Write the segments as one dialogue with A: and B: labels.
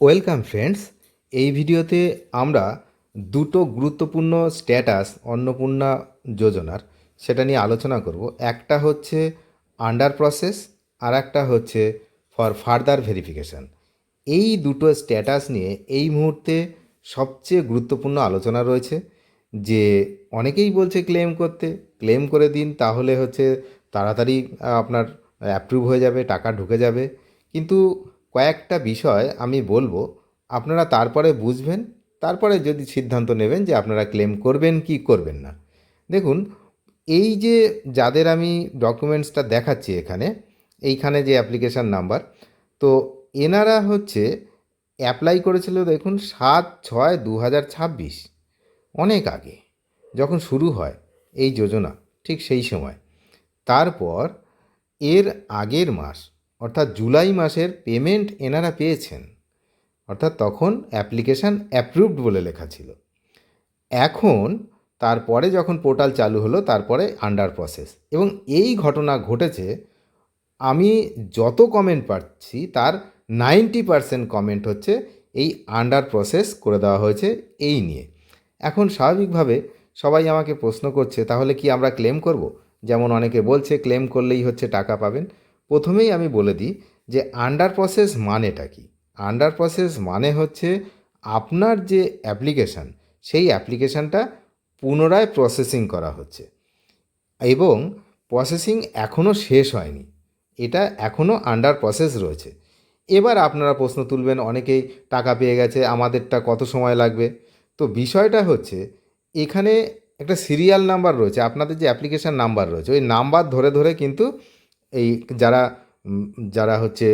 A: Welcome friends. এই ভিডিওতে আমরা দুটো গুরুত্বপূর্ণ স্ট্যাটাস অন্নপূর্ণা যোজনার সেটা নিয়ে আলোচনা করব। একটা হচ্ছে আন্ডার প্রসেস আর একটা হচ্ছে ফর ফার্দার ভেরিফিকেশান। এই দুটো স্ট্যাটাস নিয়ে এই মুহূর্তে সবচেয়ে গুরুত্বপূর্ণ আলোচনা রয়েছে। যে অনেকেই বলছে ক্লেম করে দিন, তাহলে হচ্ছে তাড়াতাড়ি আপনার অ্যাপ্রুভ হয়ে যাবে, টাকা ঢুকে যাবে। কিন্তু কয়েকটা বিষয় আমি বলবো, আপনারা তারপরে বুঝবেন, তারপরে যদি সিদ্ধান্ত নেবেন যে আপনারা ক্লেম করবেন কি করবেন না। দেখুন, এই যে যাদের আমি ডকুমেন্টসটা দেখাচ্ছি এইখানে যে অ্যাপ্লিকেশান নাম্বার, তো এনারা হচ্ছে অ্যাপ্লাই করেছিল দেখুন 7/6/2026, অনেক আগে যখন শুরু হয় এই যোজনা, ঠিক সেই সময়। তারপর এর আগের মাস অর্থাৎ জুলাই মাসের পেমেন্ট এনারা পেয়েছেন, অর্থাৎ তখন অ্যাপ্লিকেশান অ্যাপ্রুভড বলে লেখা ছিল। এখন তারপরে যখন পোর্টাল চালু হলো, তারপরে আন্ডার প্রসেস, এবং এই ঘটনা ঘটেছে। আমি যত কমেন্ট পাচ্ছি তার 90% কমেন্ট হচ্ছে এই আন্ডার প্রসেস করে দেওয়া হয়েছে এই নিয়ে। এখন স্বাভাবিকভাবে সবাই আমাকে প্রশ্ন করছে, তাহলে কি আমরা ক্লেম করব? যেমন অনেকে বলছে ক্লেম করলেই হচ্ছে টাকা পাবেন। প্রথমেই আমি বলে দিই যে আন্ডার প্রসেস মানেটা কি। আন্ডার প্রসেস মানে হচ্ছে আপনার যে অ্যাপ্লিকেশান, সেই অ্যাপ্লিকেশানটা পুনরায় প্রসেসিং করা হচ্ছে, এবং প্রসেসিং এখনও শেষ হয়নি, এটা এখনও আন্ডার প্রসেস রয়েছে। এবার আপনারা প্রশ্ন তুলবেন, অনেকেই টাকা পেয়ে গেছে, আমাদেরটা কত সময় লাগবে? তো বিষয়টা হচ্ছে, এখানে একটা সিরিয়াল নাম্বার রয়েছে, আপনাদের যে অ্যাপ্লিকেশান নাম্বার রয়েছে, ওই নাম্বার ধরে ধরে কিন্তু এই যারা যারা হচ্ছে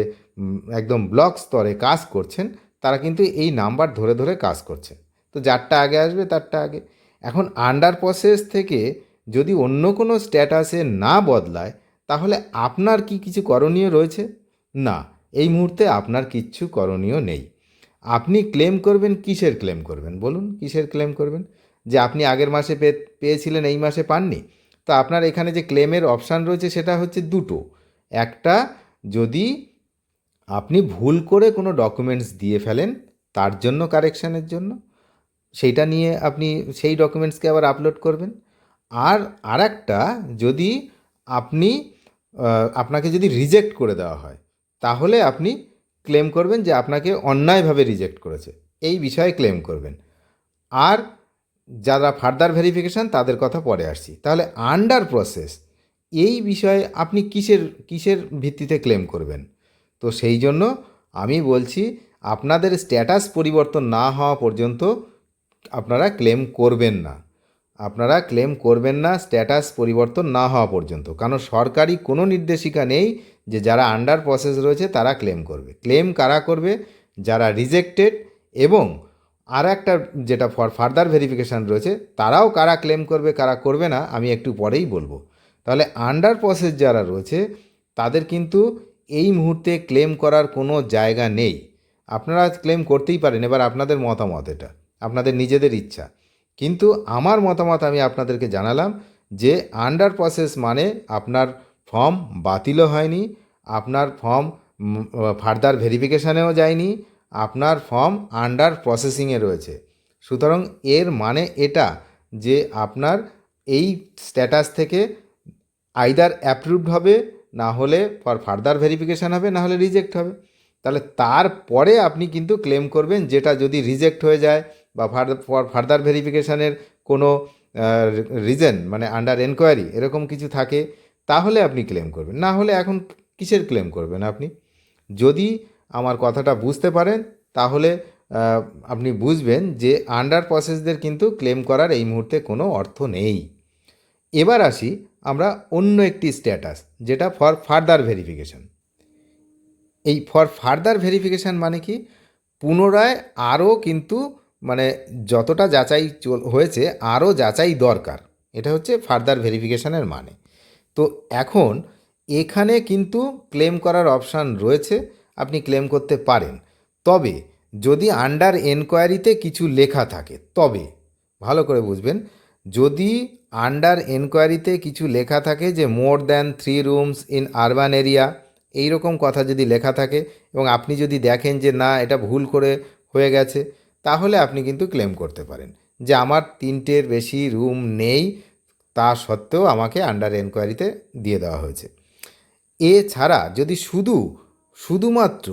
A: একদম ব্লক স্তরে কাজ করছেন, তারা কিন্তু এই নাম্বার ধরে ধরে কাজ করছে। তো যারটা আগে আসবে তারটা আগে। এখন আন্ডার প্রসেস থেকে যদি অন্য কোনো স্ট্যাটাসে না বদলায়, তাহলে আপনার কি কিছু করণীয় রয়েছে? না, এই মুহূর্তে আপনার কিচ্ছু করণীয় নেই। আপনি ক্লেম করবেন, কিসের ক্লেম করবেন বলুন? কিসের ক্লেম করবেন? যে আপনি আগের মাসে পেয়েছিলেন, এই মাসে পাননি? তো আপনার এখানে যে ক্লেমের অপশান রয়েছে সেটা হচ্ছে দুটো। একটা, যদি আপনি ভুল করে কোনো ডকুমেন্টস দিয়ে ফেলেন, তার জন্য কারেকশানের জন্য সেইটা নিয়ে আপনি সেই ডকুমেন্টসকে আবার আপলোড করবেন। আর আরেকটা, যদি আপনি আপনাকে যদি রিজেক্ট করে দেওয়া হয়, তাহলে আপনি ক্লেম করবেন যে আপনাকে অন্যায়ভাবে রিজেক্ট করেছে, এই বিষয়ে ক্লেম করবেন। আর যারা ফার্দার ভেরিফিকেশান, তাদের কথা পরে আসছি। তাহলে আন্ডার প্রসেস, এই বিষয়ে আপনি কিসের কিসের ভিত্তিতে ক্লেম করবেন? তো সেই জন্য আমি বলছি, আপনাদের স্ট্যাটাস পরিবর্তন না হওয়া পর্যন্ত আপনারা ক্লেম করবেন না। আপনারা ক্লেম করবেন না স্ট্যাটাস পরিবর্তন না হওয়া পর্যন্ত, কারণ সরকারি কোনো নির্দেশিকা নেই যে যারা আন্ডার প্রসেস রয়েছে তারা ক্লেম করবে। ক্লেম কারা করবে? যারা রিজেক্টেড, এবং আর একটা যেটা ফর ফার্দার ভেরিফিকেশান রয়েছে, তারাও কারা ক্লেম করবে কারা করবে না আমি একটু পরেই বলবো। তাহলে আন্ডার প্রসেস যারা রয়েছে, তাদের কিন্তু এই মুহূর্তে ক্লেম করার কোনো জায়গা নেই। আপনারা ক্লেম করতেই পারেন, এবার আপনাদের মতামত, এটা আপনাদের নিজেদের ইচ্ছা। কিন্তু আমার মতামত আমি আপনাদেরকে জানালাম যে আন্ডার প্রসেস মানে আপনার ফর্ম বাতিলও হয়নি, আপনার ফর্ম ফার্দার ভেরিফিকেশানেও যায়নি, আপনার ফর্ম আন্ডার প্রসেসিংয়ে রয়েছে। সুতরাং এর মানে এটা যে আপনার এই স্ট্যাটাস থেকে আইদার অ্যাপ্রুভড হবে, না হলে ফর ফার্দার ভেরিফিকেশান হবে, না হলে রিজেক্ট হবে। তাহলে তারপরে আপনি কিন্তু ক্লেম করবেন। যেটা যদি রিজেক্ট হয়ে যায় বা ফর ফার্দার ভেরিফিকেশানের কোনো রিজন, মানে আন্ডার এনকোয়ারি এরকম কিছু থাকে, তাহলে আপনি ক্লেম করবেন। না হলে এখন কিসের ক্লেম করবেন আপনি? যদি আমার কথাটা বুঝতে পারেন, তাহলে আপনি বুঝবেন যে আন্ডার প্রসেসদের কিন্তু ক্লেম করার এই মুহূর্তে কোনো অর্থ নেই। এবার আসি আমরা অন্য একটি স্ট্যাটাস, যেটা ফর ফার্দার ভেরিফিকেশান। এই ফর ফার্দার ভেরিফিকেশান মানে কি? পুনরায় আরও কিন্তু, মানে যতটা যাচাই হয়েছে আরও যাচাই দরকার, এটা হচ্ছে ফার্দার ভেরিফিকেশানের মানে। তো এখন এখানে কিন্তু ক্লেম করার অপশান রয়েছে, আপনি ক্লেম করতে পারেন। তবে যদি আন্ডার এনকোয়ারিতে কিছু লেখা থাকে, তবে ভালো করে বুঝবেন, যদি আন্ডার এনকোয়ারিতে কিছু লেখা থাকে যে more than 3 rooms in urban area, এই রকম কথা যদি লেখা থাকে এবং আপনি যদি দেখেন যে না এটা ভুল করে হয়ে গেছে, তাহলে আপনি কিন্তু ক্লেম করতে পারেন যে আমার 3টের বেশি রুম নেই, তা সত্ত্বেও আমাকে আন্ডার এনকোয়ারিতে দিয়ে দেওয়া হয়েছে। এছাড়া যদি শুধুমাত্র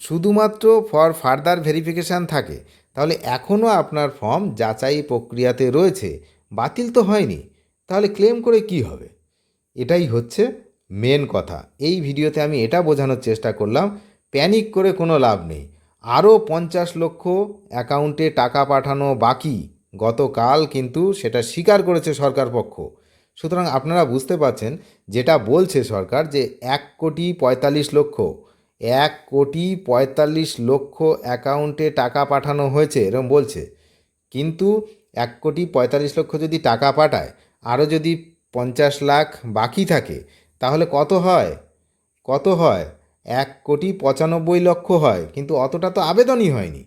A: শুধুমাত্র ফর ফার্দার ভেরিফিকেশান থাকে, তাহলে এখনও আপনার ফর্ম যাচাই প্রক্রিয়াতে রয়েছে, বাতিল তো হয়নি, তাহলে ক্লেম করে কি হবে? এটাই হচ্ছে মেন কথা। এই ভিডিওতে আমি এটা বোঝানোর চেষ্টা করলাম, প্যানিক করে কোনো লাভ নেই। আরও 50 লক্ষ অ্যাকাউন্টে টাকা পাঠানো বাকি, গতকাল কিন্তু সেটা স্বীকার করেছে সরকার পক্ষ। সুতরাং আপনারা বুঝতে পারছেন যেটা বলছে সরকার যে 1,45,00,000 1,45,00,000 অ্যাকাউন্টে টাকা পাঠানো হয়েছে এরকম বলছে। কিন্তু 1,45,00,000 যদি টাকা পাঠায়, আরও যদি 50 লাখ বাকি থাকে, তাহলে কত হয়? 1,95,00,000 হয়, কিন্তু অতটা তো আবেদনই হয়নি।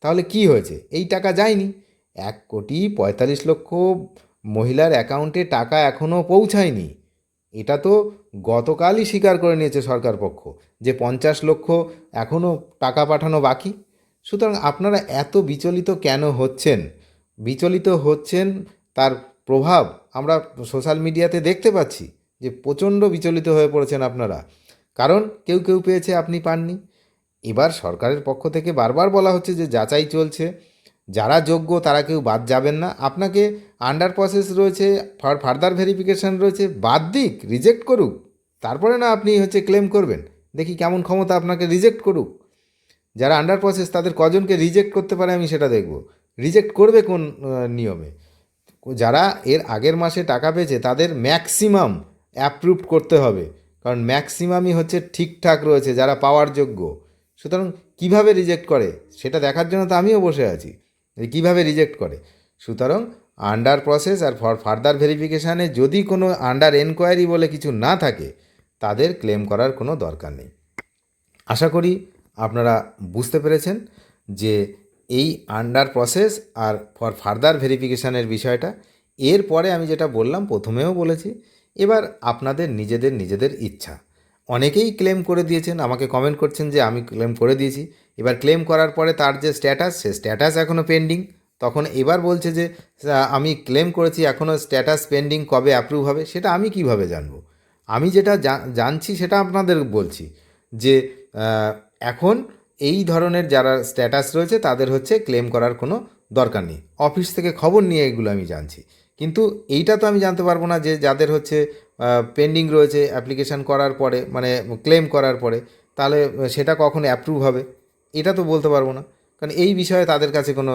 A: তাহলে কি হয়েছে? এই টাকা যায়নি। 1,45,00,000 মহিলার অ্যাকাউন্টে টাকা এখনও পৌঁছায়নি। এটা তো গতকালই স্বীকার করে নিয়েছে সরকার পক্ষ যে 50 লক্ষ এখনও টাকা পাঠানো বাকি। সুতরাং আপনারা এত বিচলিত কেন হচ্ছেন? বিচলিত হচ্ছেন, তার প্রভাব আমরা সোশ্যাল মিডিয়াতে দেখতে পাচ্ছি যে প্রচণ্ড বিচলিত হয়ে পড়েছেন আপনারা। কারণ কেউ কেউ পেয়েছে, আপনি পাননি। এবার সরকারের পক্ষ থেকে বারবার বলা হচ্ছে যে যাচাই চলছে, যারা যোগ্য তারা কেউ বাদ যাবেন না, আপনাকে আন্ডার প্রসেস রয়েছে, ফার্দার ভেরিফিকেশান রয়েছে, বাদ দিক, রিজেক্ট করুক, তারপরে না আপনি ক্লেম করবেন। দেখি কেমন ক্ষমতা আপনাকে রিজেক্ট করুক। যারা আন্ডার প্রসেস তাদের কজনকে রিজেক্ট করতে পারে আমি সেটা দেখব। রিজেক্ট করবে কোন নিয়মে? যারা এর আগের মাসে টাকা পেয়েছে তাদের ম্যাক্সিমাম অ্যাপ্রুভ করতে হবে, কারণ ম্যাক্সিমামই ঠিকঠাক রয়েছে যারা পাওয়ার যোগ্য। সুতরাং কিভাবে রিজেক্ট করে সেটা দেখার জন্য তো আমিও বসে আছি, কিভাবে রিজেক্ট করে। সুতরাং আন্ডার প্রসেস আর ফার্দার ভেরিফিকেশানে যদি কোনো আন্ডার এনকোয়ারি বলে কিছু না থাকে, তাদের ক্লেম করার কোনো দরকার নেই। আশা করি আপনারা বুঝতে পেরেছেন যে এই আন্ডার প্রসেস আর ফার্দার ভেরিফিকেশানের বিষয়টা। এরপরে আমি যেটা বললাম, প্রথমেও বলেছি, এবার আপনাদের নিজেদের ইচ্ছা। অনেকেই ক্লেম করে দিয়েছেন, আমাকে কমেন্ট করছেন যে আমি ক্লেম করে দিয়েছি। এবার ক্লেম করার পরে তার যে স্ট্যাটাস, সে স্ট্যাটাস এখনও পেন্ডিং। তখন এবার বলছে যে আমি ক্লেম করেছি, এখনও স্ট্যাটাস পেন্ডিং, কবে অ্যাপ্রুভ হবে সেটা আমি কিভাবে জানবো? আমি যেটা জানছি সেটা আপনাদের বলছি যে এখন এই ধরনের যারা স্ট্যাটাস রয়েছে তাদের ক্লেম করার কোনো দরকার নেই। অফিস থেকে খবর নিয়ে এগুলো আমি জানছি, কিন্তু এইটা তো আমি জানতে পারবো না যে যাদের পেন্ডিং রয়েছে অ্যাপ্লিকেশান করার পরে, মানে ক্লেম করার পরে, তাহলে সেটা কখন অ্যাপ্রুভ হবে এটা তো বলতে পারবো না, কারণ এই বিষয়ে তাদের কাছে কোনো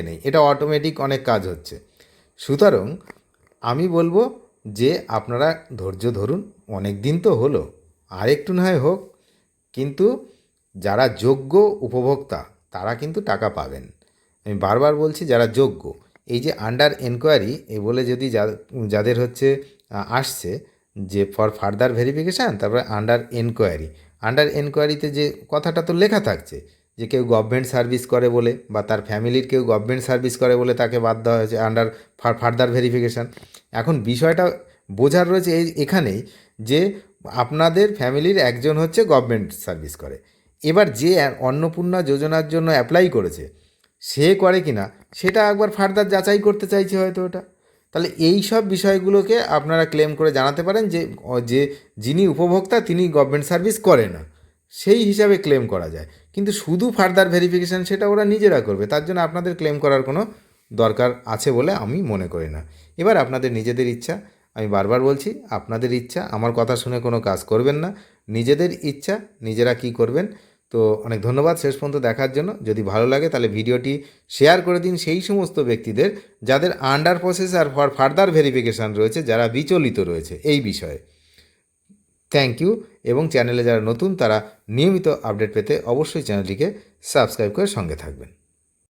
A: নেই। এটা অটোমেটিক অনেক কাজ হচ্ছে। সুতরাং আমি বলবো যে আপনারা ধৈর্য ধরুন, অনেক দিন তো হলো, আর একটু না হয় হোক, কিন্তু যারা যোগ্য উপভোক্তা তারা কিন্তু টাকা পাবেন। আমি বারবার বলছি, যারা যোগ্য, এই যে আন্ডার এনকোয়ারি এ বলে যদি যাদের আসছে যে ফর ফার্দার ভেরিফিকেশান, তারপরে আন্ডার এনকোয়ারিতে যে কথাটা তো লেখা থাকছে যে কেউ গভর্নমেন্ট সার্ভিস করে বলে, বা তার ফ্যামিলির কেউ গভর্নমেন্ট সার্ভিস করে বলে তাকে বাদ দেওয়া হয়েছে আন্ডার ফার্দার ভেরিফিকেশান। এখন বিষয়টা বোঝার রয়েছে এখানেই যে আপনাদের ফ্যামিলির একজন গভর্নমেন্ট সার্ভিস করে, এবার যে অন্নপূর্ণা যোজনার জন্য অ্যাপ্লাই করেছে সে করে কিনা সেটা একবার ফার্দার যাচাই করতে চাইছে হয়তো ওটা। তাহলে এই সব বিষয়গুলোকে আপনারা ক্লেম করে জানাতে পারেন যে যিনি উপভোক্তা তিনি গভর্নমেন্ট সার্ভিস করে না, সেই হিসাবে ক্লেম করা যায়। কিন্তু শুধু ফার্দার ভেরিফিকেশান সেটা ওরা নিজেরা করবে, তার জন্য আপনাদের ক্লেম করার কোনো দরকার আছে বলে আমি মনে করি না। এবার আপনাদের নিজেদের ইচ্ছা, আমি বারবার বলছি, আপনাদের ইচ্ছা, আমার কথা শুনে কোনো কাজ করবেন না, নিজেদের ইচ্ছা নিজেরা কি করবেন। তো অনেক ধন্যবাদ শেষ পর্যন্ত দেখার জন্য। যদি ভালো লাগে তাহলে ভিডিওটি শেয়ার করে দিন সেই সমস্ত ব্যক্তিদের যাদের আন্ডার প্রসেস আর ফার্দার ভেরিফিকেশান রয়েছে, যারা বিচলিত রয়েছে এই বিষয়ে। Thank you. এবং চ্যানেলে যারা নতুন তারা নিয়মিত আপডেট পেতে অবশ্যই চ্যানেলটিকে সাবস্ক্রাইব করে সঙ্গে থাকবেন।